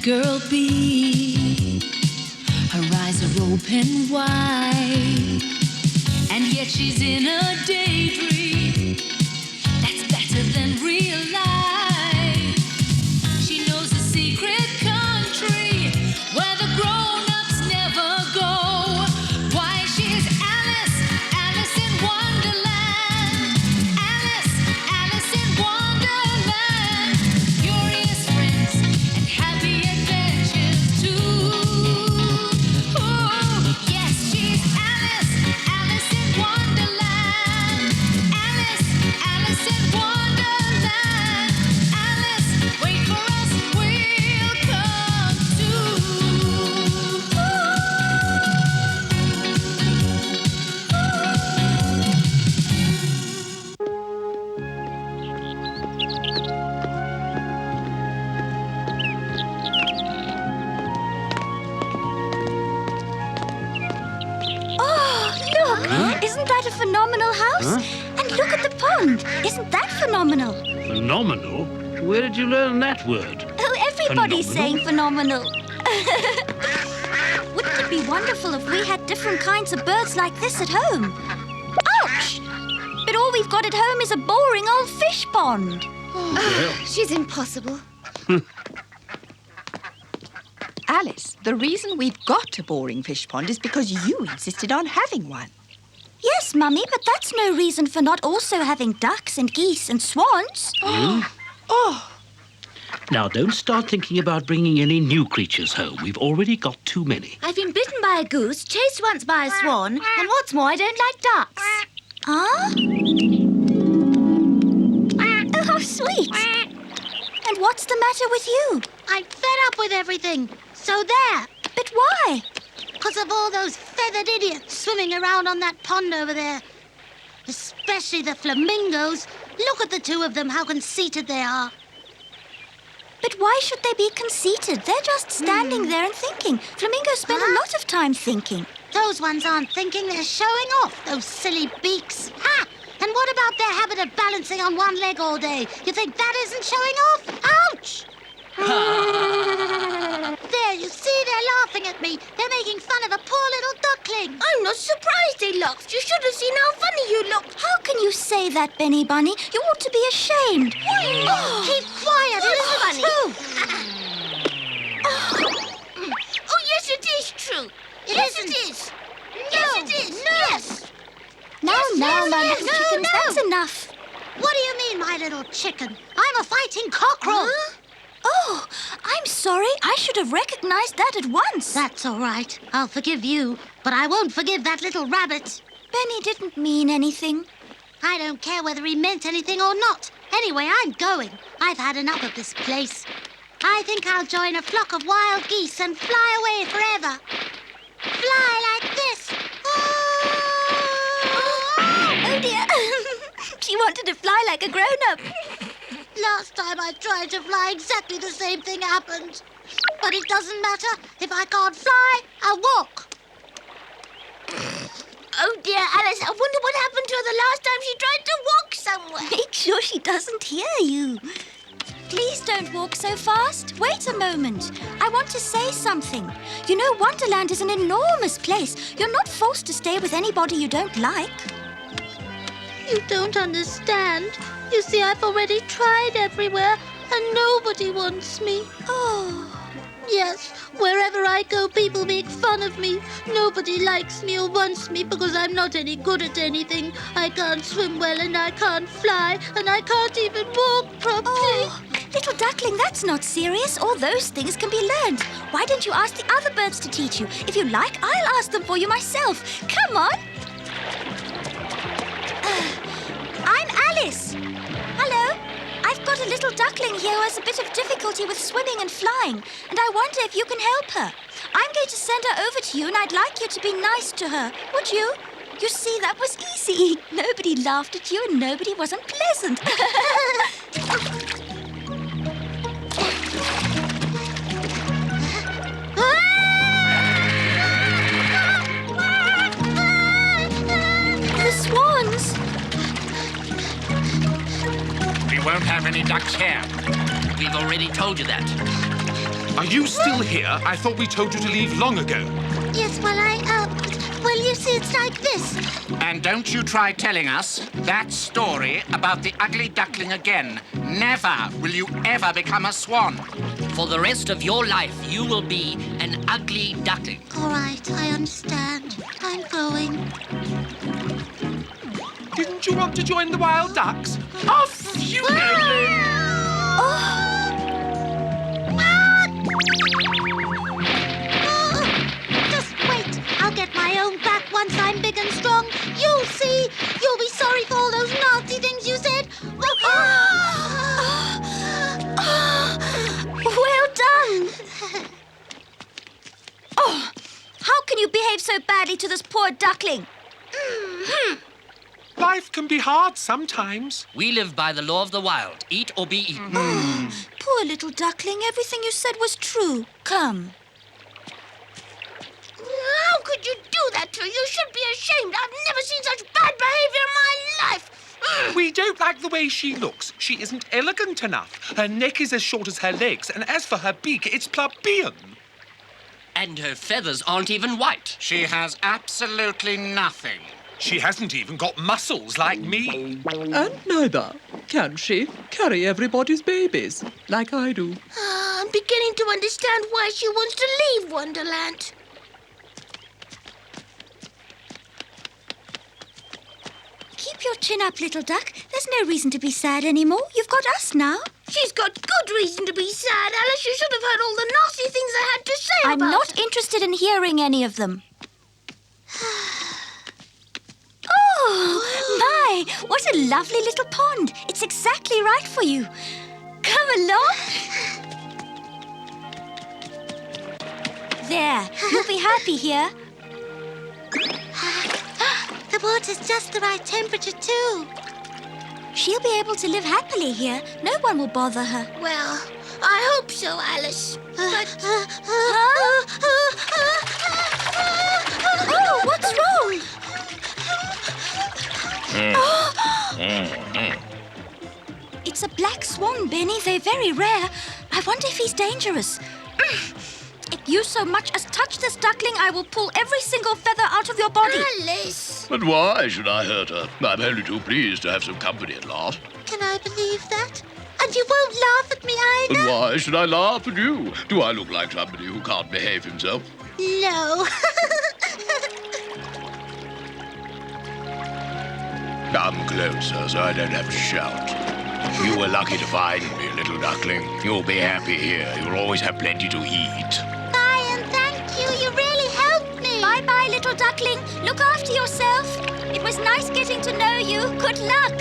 good girl be? Her eyes are open wide, and yet she's in a daydream that's better than real life. She knows a secret country where the grown-ups never go. Why, she's Alice, Alice in Wonderland. Alice, Alice in Wonderland. Curious friends and happy adventures too. Oh, yes, she's Alice, Alice in Wonderland. Alice, Alice in Wonderland. Alice, wait for us, we'll come too. Oh, look! Isn't that a phenomenal house? And look at the pond. Isn't that phenomenal? Phenomenal? Where did you learn that word? Oh, everybody's Phenomenal? saying phenomenal. Wouldn't it be wonderful if we had different kinds of birds like this at home? Ouch! But all we've got at home is a boring old fish pond. She's impossible. Alice, the reason we've got a boring fish pond is because you insisted on having one. Yes, Mummy, but that's no reason for not also having ducks and geese and swans. Oh, Now, don't start thinking about bringing any new creatures home. We've already got too many. I've been bitten by a goose, chased once by a swan, and what's more, I don't like ducks. Huh? Oh, how sweet. And what's the matter with you? I'm fed up with everything. So there. But why? Because of all those feathered idiots swimming around on that pond over there. Especially the flamingos. Look at the two of them, how conceited they are. But why should they be conceited? They're just standing there and thinking. Flamingos spend a lot of time thinking. Those ones aren't thinking, they're showing off, those silly beaks. Ha! And what about their habit of balancing on one leg all day? You think that isn't showing off? Ouch! There, you see, they're laughing at me. They're making fun of a poor little duckling. I'm not surprised they laughed. You should have seen how funny you looked. How can you say that, Benny Bunny? You ought to be ashamed. Keep quiet, it isn't funny. true. Oh, yes, it is true. Yes, it is. Yes, it is. Yes. Now, my little no, chickens, no. that's enough. What do you mean, my little chicken? I'm a fighting cockerel. Oh, I'm sorry. I should have recognized that at once. That's all right. I'll forgive you, but I won't forgive that little rabbit. Benny didn't mean anything. I don't care whether he meant anything or not. Anyway, I'm going. I've had enough of this place. I think I'll join a flock of wild geese and fly away forever. Fly like this. Oh, dear. She wanted to fly like a grown-up. Last time I tried to fly, exactly the same thing happened. But it doesn't matter. If I can't fly, I'll walk. Oh, dear, Alice, I wonder what happened to her the last time she tried to walk somewhere. Make sure she doesn't hear you. Please don't walk so fast. Wait a moment. I want to say something. You know, Wonderland is an enormous place. You're not forced to stay with anybody you don't like. You don't understand. You see, I've already tried everywhere, and nobody wants me. Oh, Yes, wherever I go, people make fun of me. Nobody likes me or wants me because I'm not any good at anything. I can't swim well, and I can't fly, and I can't even walk properly. oh, little duckling, that's not serious. All those things can be learned. Why don't you ask the other birds to teach you? If you like, I'll ask them for you myself. Come on. I'm Alice. Hello. I've got a little duckling here who has a bit of difficulty with swimming and flying, and I wonder if you can help her. I'm going to send her over to you, and I'd like you to be nice to her. Would you? You see, that was easy. Nobody laughed at you, and nobody was unpleasant. The swans. We won't have any ducks here. We've already told you that. Are you still here? I thought we told you to leave long ago. Yes, well, you see, it's like this. And don't you try telling us that story about the ugly duckling again. Never will you ever become a swan. For the rest of your life, you will be an ugly duckling. All right, I understand. I'm going. Didn't you want to join the wild ducks? Off you go then! Just wait. I'll get my own back once I'm big and strong. You'll see. You'll be sorry for all those nasty things you said. Well done. Oh, how can you behave so badly to this poor duckling? Life can be hard sometimes. We live by the law of the wild. Eat or be eaten. Poor little duckling, everything you said was true. Come. How could you do that to her? You should be ashamed. I've never seen such bad behavior in my life. We don't like the way she looks. She isn't elegant enough. Her neck is as short as her legs, and as for her beak, it's plebeian. And her feathers aren't even white. She has absolutely nothing. She hasn't even got muscles like me. And neither can she carry everybody's babies, like I do. I'm beginning to understand why she wants to leave Wonderland. Keep your chin up, little duck. There's no reason to be sad anymore. You've got us now. She's got good reason to be sad, Alice. You should have heard all the nasty things I had to say I'm about not her. interested in hearing any of them. Oh, my! What a lovely little pond. It's exactly right for you. Come along. There, you'll be happy here. The water's just the right temperature, too. She'll be able to live happily here. No one will bother her. Well, I hope so, Alice. But... Oh, what's wrong? It's a black swan, Benny. They're very rare. I wonder if he's dangerous. If you so much as touch this duckling, I will pull every single feather out of your body. Alice! But why should I hurt her? I'm only too pleased to have some company at last. Can I believe that? And you won't laugh at me either? And why should I laugh at you? Do I look like somebody who can't behave himself? No. Come closer so I don't have to shout. You were lucky to find me, little duckling. You'll be happy here. You'll always have plenty to eat. Bye and thank you. You really helped me. Bye-bye, little duckling. Look after yourself. It was nice getting to know you. Good luck.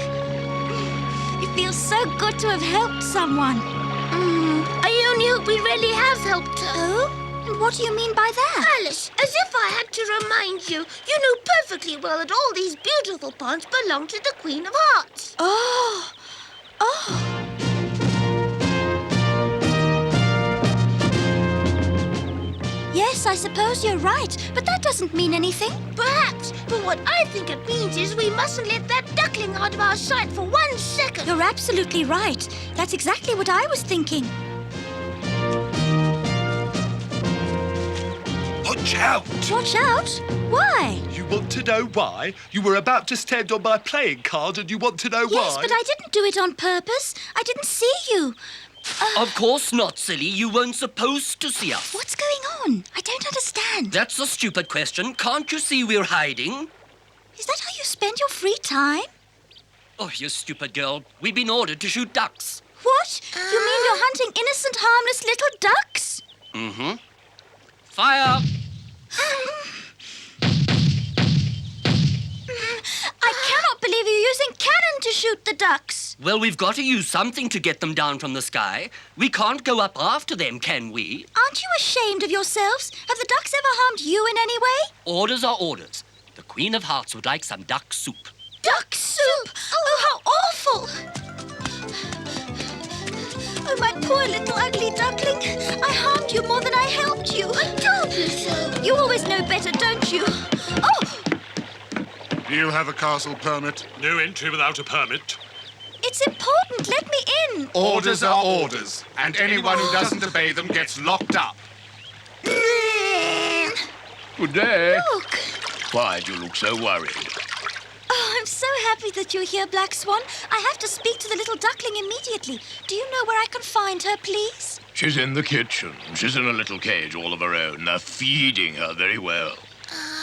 It feels so good to have helped someone. I only hope we really have helped her. Oh? And what do you mean by that? Alice, as if I had to remind you, you knew perfectly well that all these beautiful ponds belong to the Queen of Hearts. Oh. Oh. Yes, I suppose you're right, but that doesn't mean anything. Perhaps, but what I think it means is we mustn't let that duckling out of our sight for 1 second. You're absolutely right. That's exactly what I was thinking. Watch out! Watch out? Why? You want to know why? You were about to stand on my playing card and you want to know why? Yes, but I didn't do it on purpose. I didn't see you. Of course not, silly. You weren't supposed to see us. What's going on? I don't understand. That's a stupid question. Can't you see we're hiding? Is that how you spend your free time? Oh, you stupid girl. We've been ordered to shoot ducks. What? You mean you're hunting innocent, harmless little ducks? Mm-hmm. Fire! I cannot believe you're using cannon to shoot the ducks. Well, we've got to use something to get them down from the sky. We can't go up after them, can we? Aren't you ashamed of yourselves? Have the ducks ever harmed you in any way? Orders are orders. The Queen of Hearts would like some duck soup. Duck soup? Oh, how awful! Oh, my poor little ugly duckling. I harmed you more than I helped you. I told you so. You always know better, don't you? Oh! Do you have a castle permit? No entry without a permit. It's important. Let me in. Orders are orders, and anyone who doesn't obey them gets locked up. Good day. Look. Why do you look so worried? Oh, I'm so happy that you're here, Black Swan. I have to speak to the little duckling immediately. Do you know where I can find her, please? She's in the kitchen. She's in a little cage all of her own. They're feeding her very well.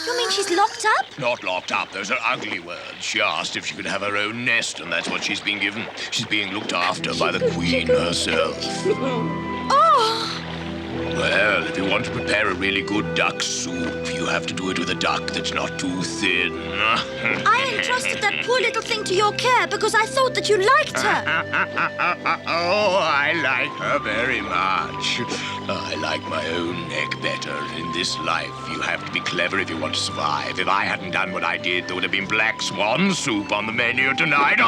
You mean she's locked up? Not locked up. Those are ugly words. She asked if she could have her own nest, and that's what she's been given. She's being looked after by the Queen herself. Oh! Well, if you want to prepare a really good duck soup, you have to do it with a duck that's not too thin. I entrusted that poor little thing to your care because I thought that you liked her. Oh, I like her very much. I like my own neck better. In this life, you have to be clever if you want to survive. If I hadn't done what I did, there would have been black swan soup on the menu tonight.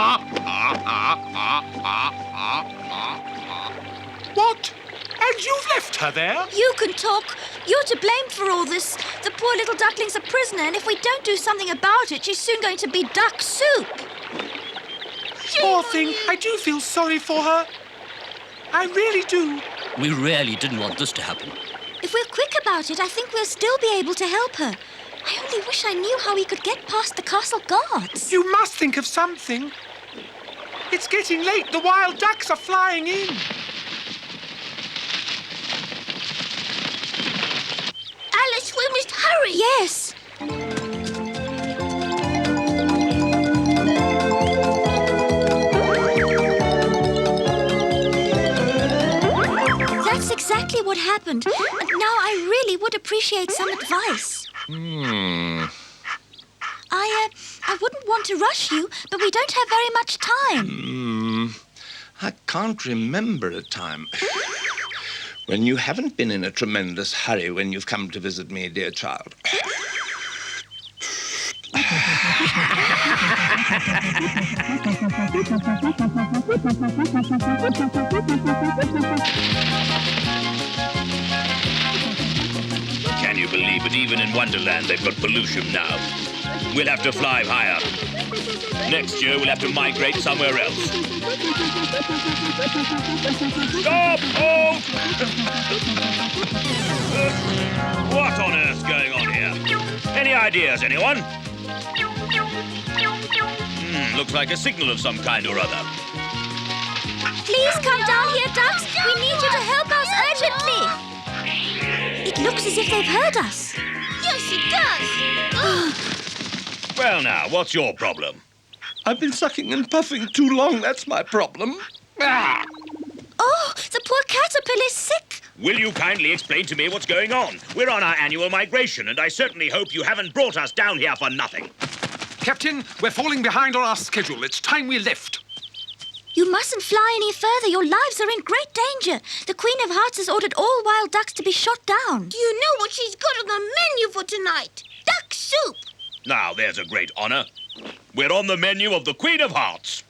What? And you've left her there? You can talk. You're to blame for all this. The poor little duckling's a prisoner, and if we don't do something about it, she's soon going to be duck soup. Poor thing. I do feel sorry for her. I really do. We really didn't want this to happen. If we're quick about it, I think we'll still be able to help her. I only wish I knew how we could get past the castle guards. You must think of something. It's getting late. The wild ducks are flying in. Alice, we must hurry. Yes. That's exactly what happened. And now I really would appreciate some advice. I wouldn't want to rush you, but we don't have very much time. I can't remember a time when you haven't been in a tremendous hurry when you've come to visit me, dear child. Can you believe it? Even in Wonderland, they've got pollution now. We'll have to fly higher. Next year, we'll have to migrate somewhere else. Stop! Halt! What on earth's going on here? Any ideas, anyone? Looks like a signal of some kind or other. Please come down here, ducks. We need you to help us urgently. It looks as if they've heard us. Yes, it does. Well, now, what's your problem? I've been sucking and puffing too long, that's my problem. Ah! Oh, the poor caterpillar's sick. Will you kindly explain to me what's going on? We're on our annual migration, and I certainly hope you haven't brought us down here for nothing. Captain, we're falling behind on our schedule. It's time we left. You mustn't fly any further. Your lives are in great danger. The Queen of Hearts has ordered all wild ducks to be shot down. Do you know what she's got on the menu for tonight? Duck soup. Now, there's a great honor. We're on the menu of the Queen of Hearts.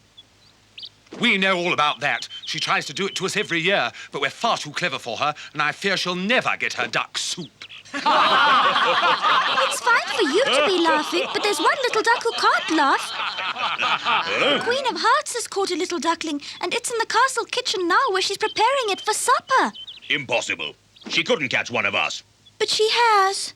We know all about that. She tries to do it to us every year, but we're far too clever for her, and I fear she'll never get her duck soup. It's fine for you to be laughing, but there's one little duck who can't laugh. The Queen of Hearts has caught a little duckling, and it's in the castle kitchen now where she's preparing it for supper. Impossible. She couldn't catch one of us. But she has.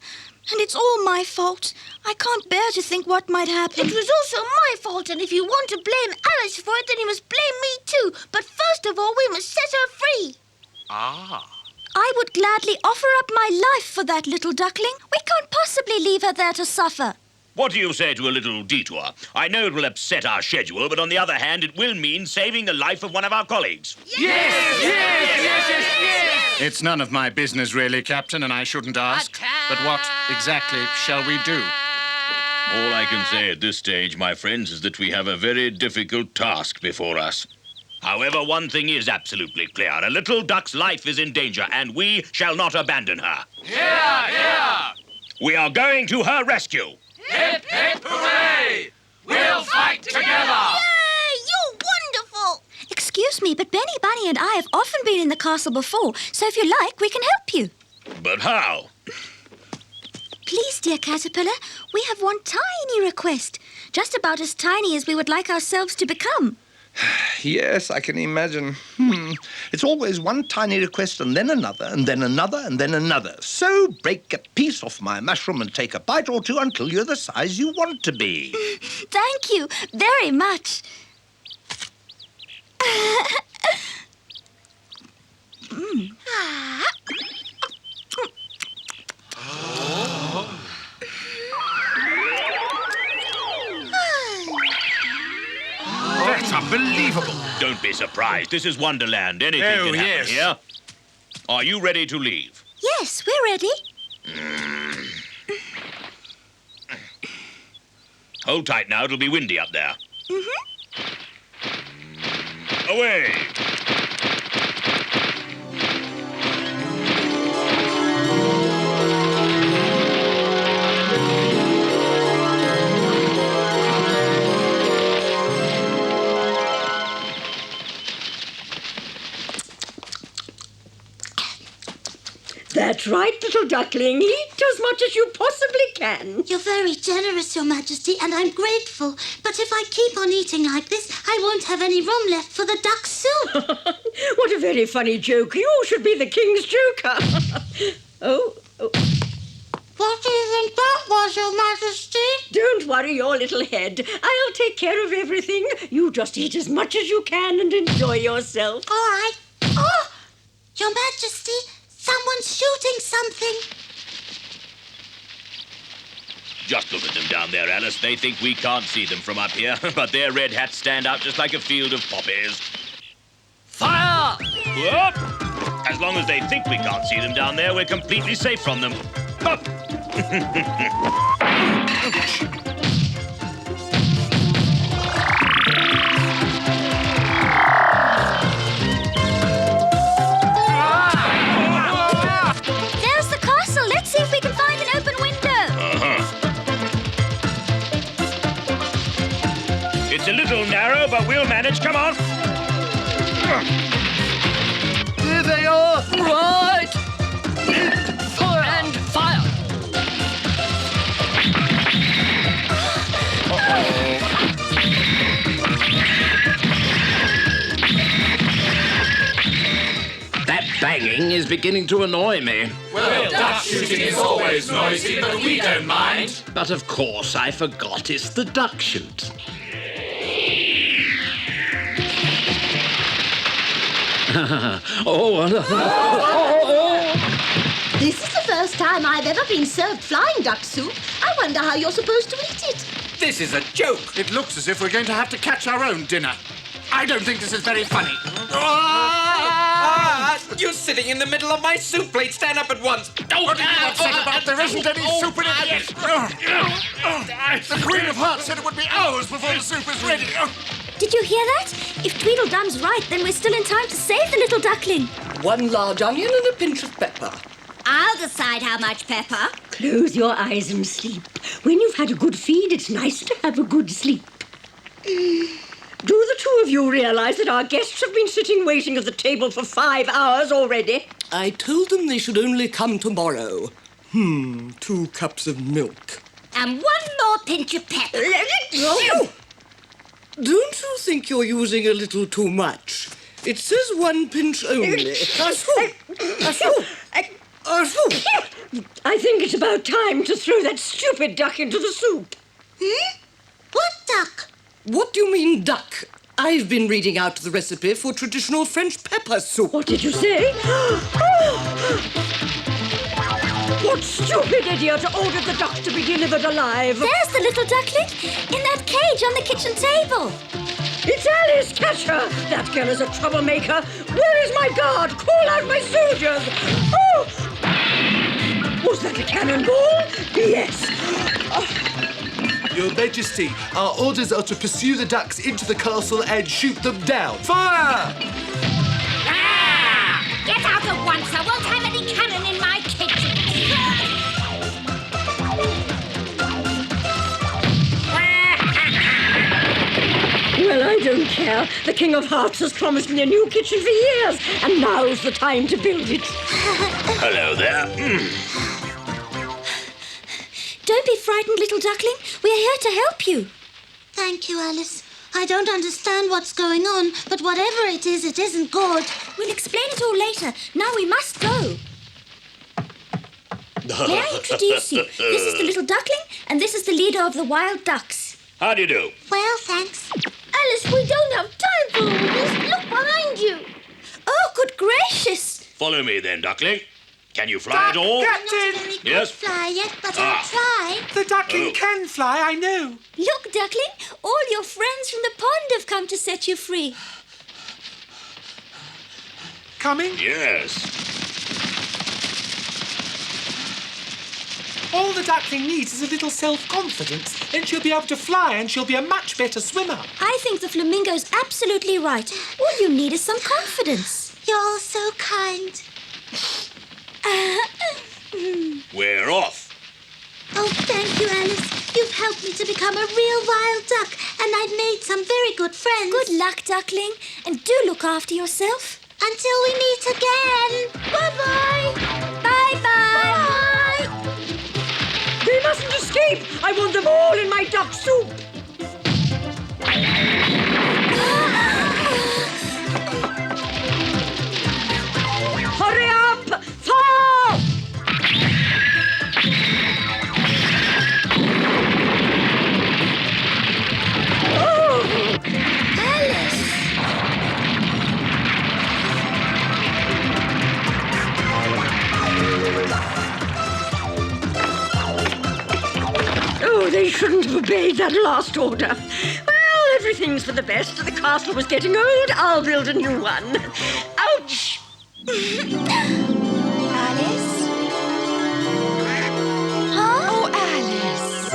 And it's all my fault. I can't bear to think what might happen. It was also my fault, and if you want to blame Alice for it, then you must blame me too. But first of all, we must set her free. Ah. I would gladly offer up my life for that little duckling. We can't possibly leave her there to suffer. What do you say to a little detour? I know it will upset our schedule, but on the other hand, it will mean saving the life of one of our colleagues. Yes! It's none of my business, really, Captain, and I shouldn't ask. But what exactly shall we do? All I can say at this stage, my friends, is that we have a very difficult task before us. However, one thing is absolutely clear. A little duck's life is in danger, and we shall not abandon her. Here, here! We are going to her rescue. Hip, hip, hooray! We'll fight together! Yay! You're wonderful! Excuse me, but Benny, Bunny and I have often been in the castle before, so if you like, we can help you. But how? Please, dear Caterpillar, we have one tiny request. Just about as tiny as we would like ourselves to become. Yes, I can imagine. It's always one tiny request and then another, and then another, and then another. So break a piece off my mushroom and take a bite or two until you're the size you want to be. Thank you very much. That's unbelievable. Don't be surprised. This is Wonderland. Anything can happen here. Are you ready to leave? Yes, we're ready. Hold tight now. It'll be windy up there. Away! That's right, little duckling. Eat as much as you possibly can. You're very generous, Your Majesty, and I'm grateful. But if I keep on eating like this, I won't have any room left for the duck soup. What a very funny joke. You should be the king's joker. Oh. What do you think that was, Your Majesty? Don't worry your little head. I'll take care of everything. You just eat as much as you can and enjoy yourself. All right. Oh, Your Majesty, someone's shooting something. Just look at them down there, Alice. They think we can't see them from up here, but their red hats stand out just like a field of poppies. Fire! Whoop! As long as they think we can't see them down there, we're completely safe from them. Up! There's the castle. Let's see if we can find an open window. It's a little narrow, but we'll manage. Come on. Here they are! Right! And fire! That banging is beginning to annoy me. Well, duck shooting is always noisy, but we don't mind. But of course, I forgot it's the duck shoot. This is the first time I've ever been served flying duck soup. I wonder how you're supposed to eat it. This is a joke. It looks as if we're going to have to catch our own dinner. I don't think this is very funny. You're sitting in the middle of my soup plate. Stand up at once. What are you upset about? There isn't any soup in it yet. The Queen of Hearts said it would be hours before the soup is ready. Did you hear that? If Tweedledum's right, then we're still in time to save the little duckling. 1 large onion and a pinch of pepper. I'll decide how much pepper. Close your eyes and sleep. When you've had a good feed, it's nice to have a good sleep. Do the two of you realize that our guests have been sitting waiting at the table for 5 hours already? I told them they should only come tomorrow. 2 cups of milk. And 1 more pinch of pepper. Don't you think you're using a little too much? It says 1 pinch only. I think it's about time to throw that stupid duck into the soup. What duck? What do you mean, duck? I've been reading out the recipe for traditional French pepper soup. What did you say? What stupid idiot ordered the duck to be delivered alive? There's the little duckling in that cage on the kitchen table. It's Alice! Catch her! That girl is a troublemaker. Where is my guard? Call out my soldiers! Oh! Was that a cannonball? Yes. Your Majesty, our orders are to pursue the ducks into the castle and shoot them down. Fire! Get out at once. I won't have any cannon in my kitchen. Well, I don't care. The King of Hearts has promised me a new kitchen for years, and now's the time to build it. Hello there. Don't be frightened, little duckling. We're here to help you. Thank you, Alice. I don't understand what's going on, but whatever it isn't good. We'll explain it all later. Now we must go. May I introduce you? This is the little duckling, and this is the leader of the wild ducks. How do you do? Well, thanks. Alice, we don't have time for all this. Look behind you. Oh, good gracious! Follow me then, duckling. Can you fly at all? I'm not a very good Yes? fly yet, but I'll try. The duckling Oh. can fly, I know. Look, duckling, all your friends from the pond have come to set you free. Coming? Yes. All the duckling needs is a little self-confidence. Then she'll be able to fly and she'll be a much better swimmer. I think the flamingo's absolutely right. All you need is some confidence. You're so kind. We're off. Oh, thank you, Alice. You've helped me to become a real wild duck, and I've made some very good friends. Good luck, duckling, and do look after yourself. Until we meet again. Bye-bye. Bye-bye. Bye. They mustn't escape! I want them all in my duck soup! Hurry up! Fire! Oh! Alice! Oh, they shouldn't have obeyed that last order. Well, everything's for the best. The castle was getting old. I'll build a new one. Ouch! Alice? Huh? Oh, Alice.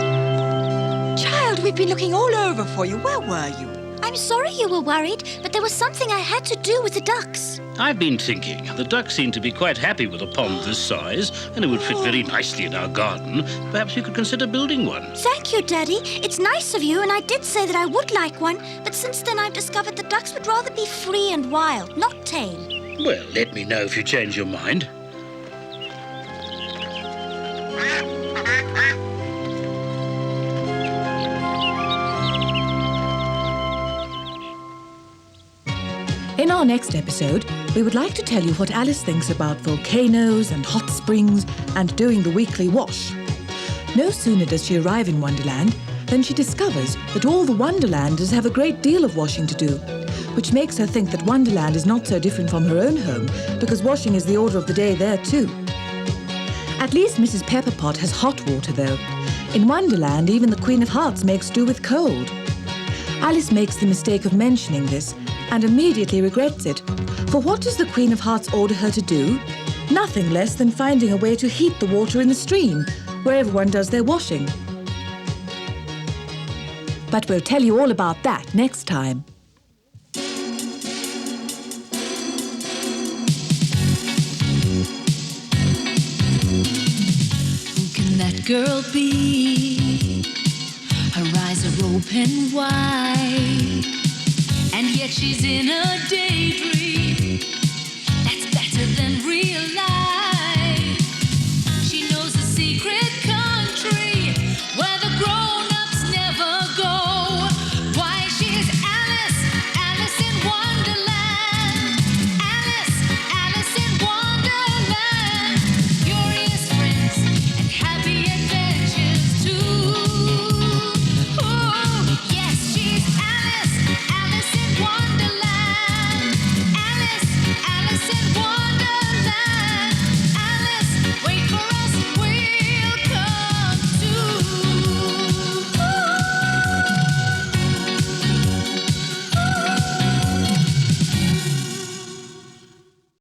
Child, we've been looking all over for you. Where were you? I'm sorry you were worried, but there was something I had to do with the ducks. I've been thinking. The ducks seem to be quite happy with a pond this size, and it would fit very nicely in our garden. Perhaps you could consider building one. Thank you, Daddy. It's nice of you, and I did say that I would like one, but since then I've discovered the ducks would rather be free and wild, not tame. Well, let me know if you change your mind. In our next episode, we would like to tell you what Alice thinks about volcanoes and hot springs and doing the weekly wash. No sooner does she arrive in Wonderland than she discovers that all the Wonderlanders have a great deal of washing to do, which makes her think that Wonderland is not so different from her own home because washing is the order of the day there too. At least Mrs. Pepperpot has hot water though. In Wonderland, even the Queen of Hearts makes do with cold. Alice makes the mistake of mentioning this and immediately regrets it. For what does the Queen of Hearts order her to do? Nothing less than finding a way to heat the water in the stream, where everyone does their washing. But we'll tell you all about that next time. Who can that girl be? Her eyes are open wide, and yet she's in a daydream.